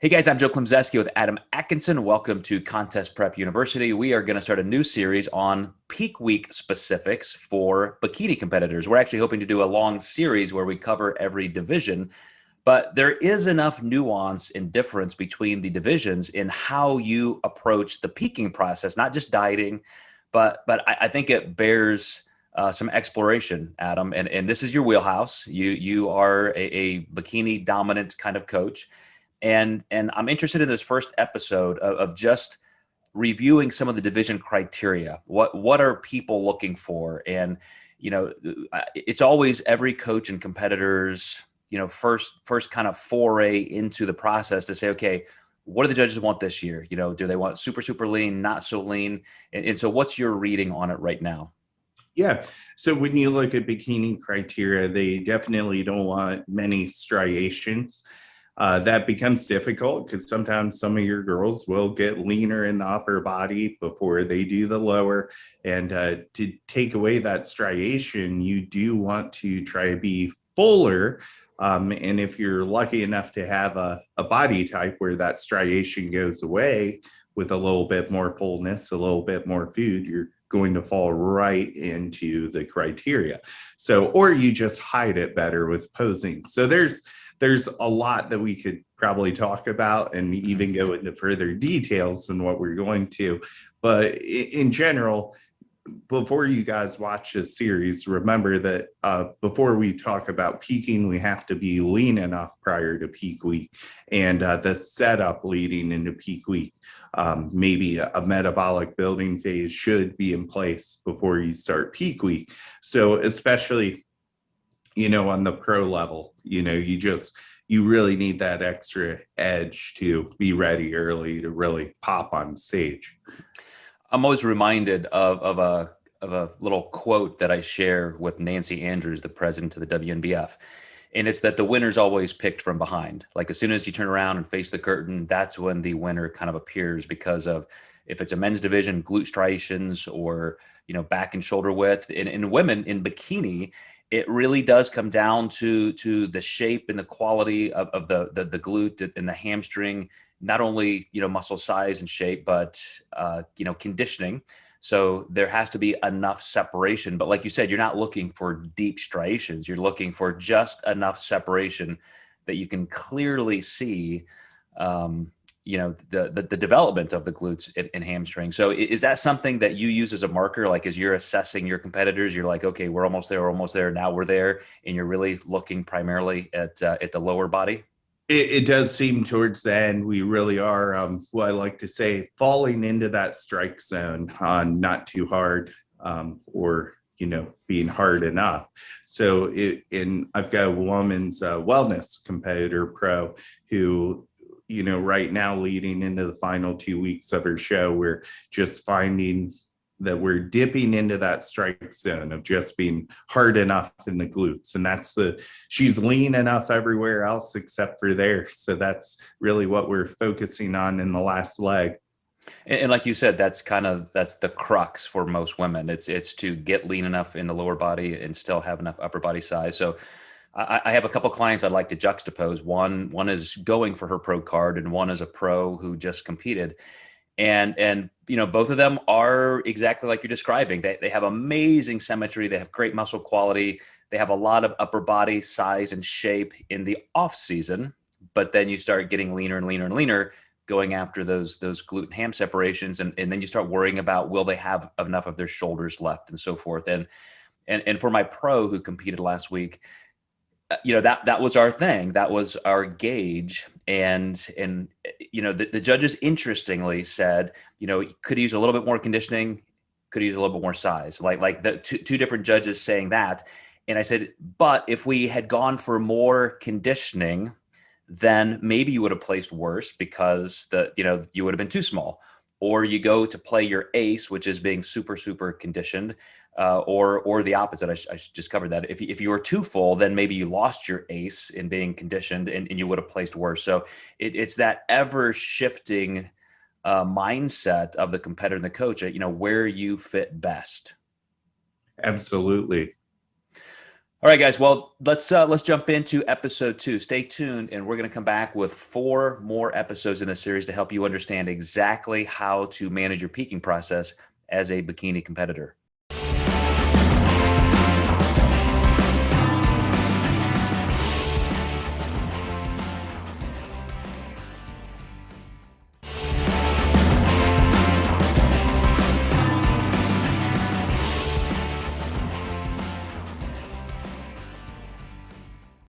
Hey guys, I'm Joe Klemczewski with Adam Atkinson. Welcome to Contest Prep University. We are going to start a new series on peak week specifics for bikini competitors. We're actually hoping to do a long series where we cover every division, but there is enough nuance and difference between the divisions in how you approach the peaking process, not just dieting, but I think it bears some exploration, Adam. And this is your wheelhouse. You are a bikini dominant kind of coach. And I'm interested in this first episode of just reviewing some of the division criteria. What are people looking for? And it's always every coach and competitors, first kind of foray into the process to say, okay, what do the judges want this year? Do they want super lean, not so lean? And so what's your reading on it right now? Yeah. So when you look at bikini criteria, they definitely don't want many striations. That becomes difficult because sometimes some of your girls will get leaner in the upper body before they do the lower. And to take away that striation, you do want to try to be fuller. And if you're lucky enough to have a body type where that striation goes away with a little bit more fullness, a little bit more food, you're going to fall right into the criteria. So, or you just hide it better with posing. So there's a lot that we could probably talk about and even go into further details than what we're going to. But in general, before you guys watch this series, remember that before we talk about peaking, we have to be lean enough prior to peak week, and the setup leading into peak week. Maybe a metabolic building phase should be in place before you start peak week. So especially, on the pro level, you really need that extra edge to be ready early to really pop on stage. I'm always reminded of a little quote that I share with Nancy Andrews, the president of the WNBF. And it's that the winner's always picked from behind. Like as soon as you turn around and face the curtain, that's when the winner kind of appears, because of, if it's a men's division, glute striations, or, back and shoulder width. In women in bikini, it really does come down to the shape and the quality of the glute and the hamstring, not only, muscle size and shape, but, conditioning. So there has to be enough separation. But like you said, you're not looking for deep striations. You're looking for just enough separation that you can clearly see, the development of the glutes and hamstring. So is that something that you use as a marker? Like as you're assessing your competitors, you're like, okay, we're almost there. Now we're there. And you're really looking primarily at the lower body. It does seem towards the end we really are, what I like to say, falling into that strike zone on not too hard, or being hard enough. So I've got a woman's wellness competitor pro who, right now leading into the final 2 weeks of her show, we're just finding that we're dipping into that strike zone of just being hard enough in the glutes. And she's lean enough everywhere else except for there. So that's really what we're focusing on in the last leg. And like you said, that's the crux for most women. It's to get lean enough in the lower body and still have enough upper body size. So I have a couple clients I'd like to juxtapose. One is going for her pro card, and one is a pro who just competed. And both of them are exactly like you're describing. They have amazing symmetry. They have great muscle quality. They have a lot of upper body size and shape in the off season, but then you start getting leaner and leaner and leaner, going after those glute and ham separations. And then you start worrying about, will they have enough of their shoulders left and so forth. And for my pro who competed last week, that was our thing. That was our gauge. And the judges interestingly said, could use a little bit more conditioning, could use a little bit more size, like the two different judges saying that. And I said, but if we had gone for more conditioning, then maybe you would have placed worse because you would have been too small. Or you go to play your ace, which is being super conditioned, or the opposite. I just covered that. If you were too full, then maybe you lost your ace in being conditioned, and you would have placed worse. So it's that ever shifting mindset of the competitor and the coach, where you fit best. Absolutely. All right, guys. Well, let's jump into episode 2. Stay tuned, and we're going to come back with 4 more episodes in this series to help you understand exactly how to manage your peaking process as a bikini competitor.